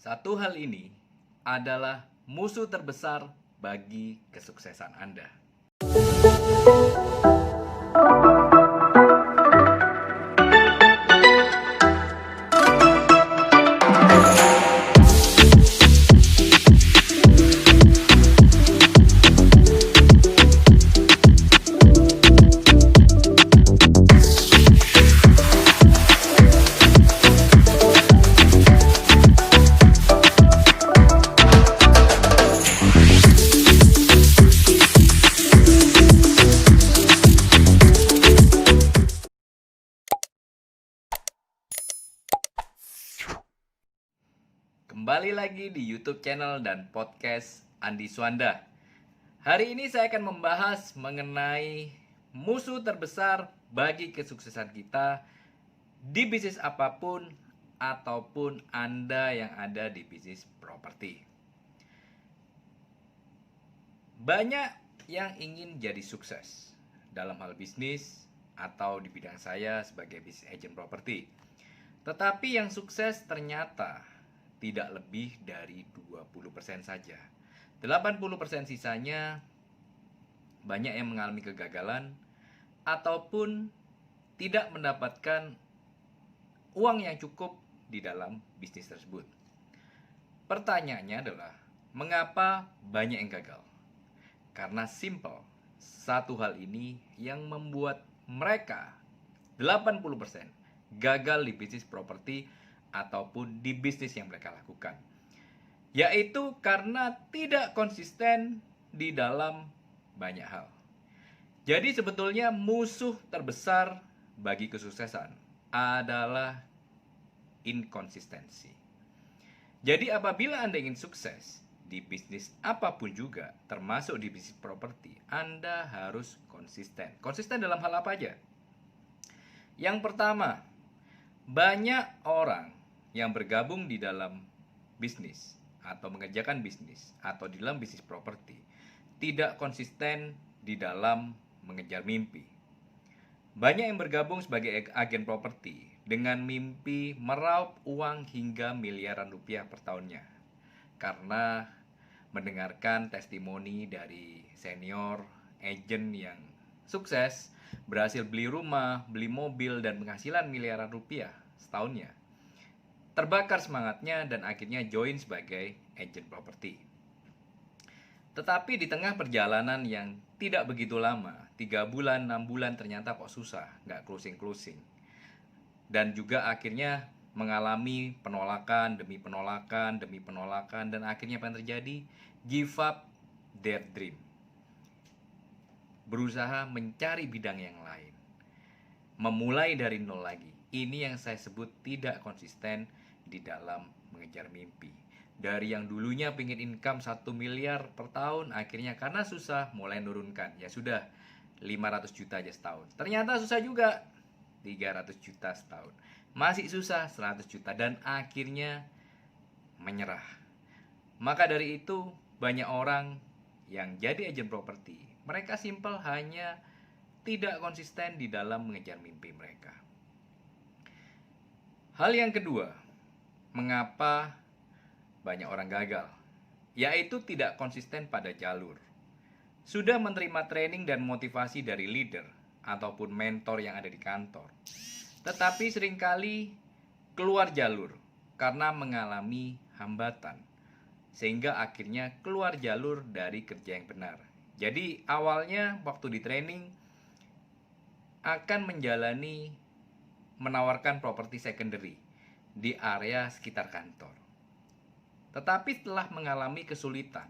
Satu hal ini adalah musuh terbesar bagi kesuksesan Anda. Kembali lagi di YouTube channel dan podcast Andi Swanda. Hari ini saya akan membahas mengenai musuh terbesar bagi kesuksesan kita di bisnis apapun ataupun Anda yang ada di bisnis properti. Banyak yang ingin jadi sukses dalam hal bisnis atau di bidang saya sebagai bisnis agent properti. Tetapi yang sukses ternyata tidak lebih dari 20% saja. 80% sisanya banyak yang mengalami kegagalan ataupun tidak mendapatkan uang yang cukup di dalam bisnis tersebut. Pertanyaannya adalah, mengapa banyak yang gagal? Karena simple, satu hal ini yang membuat mereka 80% gagal di bisnis properti ataupun di bisnis yang mereka lakukan, yaitu karena tidak konsisten di dalam banyak hal. Jadi sebetulnya musuh terbesar bagi kesuksesan adalah inkonsistensi. Jadi apabila Anda ingin sukses di bisnis apapun juga, termasuk di bisnis properti, Anda harus konsisten. Konsisten dalam hal apa aja? Yang pertama, banyak orang yang bergabung di dalam bisnis atau mengerjakan bisnis atau di dalam bisnis properti tidak konsisten di dalam mengejar mimpi. Banyak yang bergabung sebagai agen properti dengan mimpi meraup uang hingga miliaran rupiah per tahunnya karena mendengarkan testimoni dari senior agen yang sukses, berhasil beli rumah, beli mobil, dan penghasilan miliaran rupiah setahunnya. Terbakar semangatnya dan akhirnya join sebagai agent properti. Tetapi di tengah perjalanan yang tidak begitu lama, 3 bulan, 6 bulan, ternyata kok susah, nggak closing. Dan juga akhirnya mengalami penolakan demi penolakan, dan akhirnya apa yang terjadi? Give up their dream. Berusaha mencari bidang yang lain. Memulai dari nol lagi. Ini yang saya sebut tidak konsisten di dalam mengejar mimpi. Dari yang dulunya pengen income 1 miliar per tahun, akhirnya karena susah mulai nurunkan. Ya sudah, 500 juta aja setahun. Ternyata susah juga, 300 juta setahun. Masih susah, 100 juta. Dan akhirnya menyerah. Maka dari itu, banyak orang yang jadi agen properti, mereka simple hanya tidak konsisten di dalam mengejar mimpi mereka. Hal yang kedua, mengapa banyak orang gagal? Yaitu tidak konsisten pada jalur. Sudah menerima training dan motivasi dari leader ataupun mentor yang ada di kantor, tetapi seringkali keluar jalur karena mengalami hambatan, sehingga akhirnya keluar jalur dari kerja yang benar. Jadi awalnya waktu di training akan menawarkan properti secondary di area sekitar kantor. Tetapi setelah mengalami kesulitan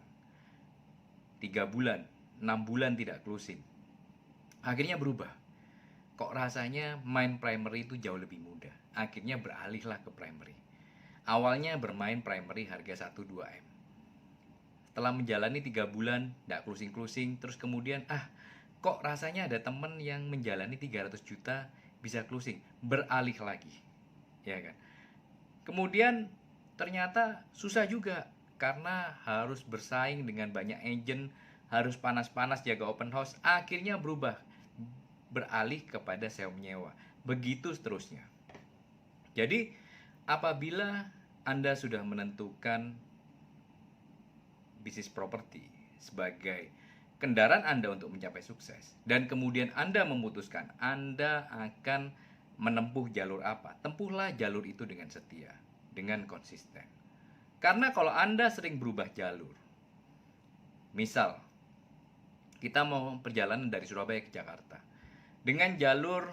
3 bulan, 6 bulan tidak closing, akhirnya berubah. Kok rasanya main primary itu jauh lebih mudah. Akhirnya beralihlah ke primary. Awalnya bermain primary harga 1-2M. Setelah menjalani 3 bulan tidak closing, terus kemudian kok rasanya ada temen yang menjalani 300 juta bisa closing, beralih lagi, ya kan? Kemudian ternyata susah juga karena harus bersaing dengan banyak agent, harus panas-panas jaga open house, akhirnya berubah, beralih kepada sewa menyewa, begitu seterusnya. Jadi apabila Anda sudah menentukan bisnis properti sebagai kendaraan Anda untuk mencapai sukses, dan kemudian Anda memutuskan Anda akan menempuh jalur apa, tempuhlah jalur itu dengan setia, dengan konsisten. Karena kalau Anda sering berubah jalur, misal kita mau perjalanan dari Surabaya ke Jakarta dengan jalur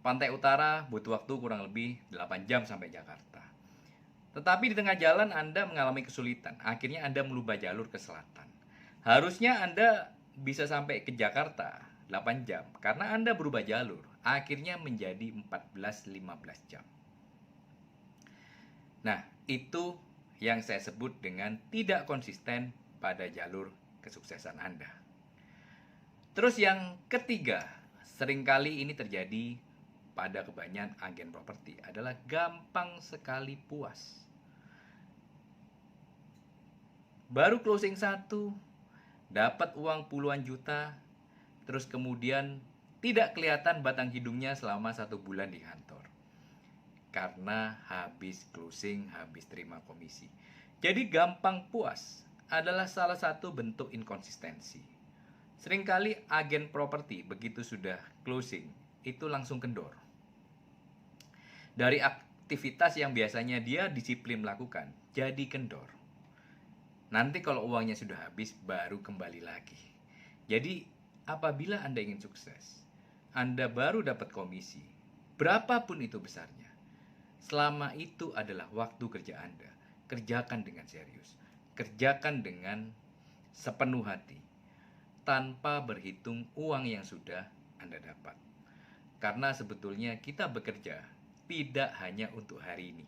pantai utara, butuh waktu kurang lebih 8 jam sampai Jakarta. Tetapi di tengah jalan Anda mengalami kesulitan, akhirnya Anda merubah jalur ke selatan. Harusnya Anda bisa sampai ke Jakarta 8 jam, karena Anda berubah jalur, akhirnya menjadi 14-15 jam. Nah, itu yang saya sebut dengan tidak konsisten pada jalur kesuksesan Anda. Terus yang ketiga, seringkali ini terjadi pada kebanyakan agen properti adalah gampang sekali puas. Baru closing satu, dapat uang puluhan juta, terus kemudian tidak kelihatan batang hidungnya selama 1 bulan di kantor. Karena habis closing, habis terima komisi. Jadi gampang puas adalah salah satu bentuk inkonsistensi. Seringkali agen properti begitu sudah closing, itu langsung kendor. Dari aktivitas yang biasanya dia disiplin melakukan, jadi kendor. Nanti kalau uangnya sudah habis, baru kembali lagi. Jadi, apabila Anda ingin sukses, Anda baru dapat komisi, berapapun itu besarnya, selama itu adalah waktu kerja Anda, kerjakan dengan serius, kerjakan dengan sepenuh hati, tanpa berhitung uang yang sudah Anda dapat. Karena sebetulnya kita bekerja tidak hanya untuk hari ini.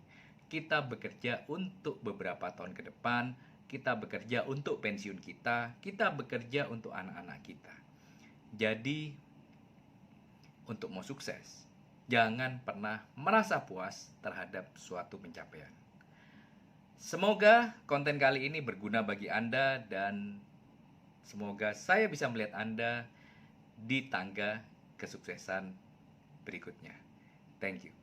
Kita bekerja untuk beberapa tahun ke depan, kita bekerja untuk pensiun kita bekerja untuk anak-anak kita. Jadi, untuk mau sukses, jangan pernah merasa puas terhadap suatu pencapaian. Semoga konten kali ini berguna bagi Anda, dan semoga saya bisa melihat Anda di tangga kesuksesan berikutnya. Thank you.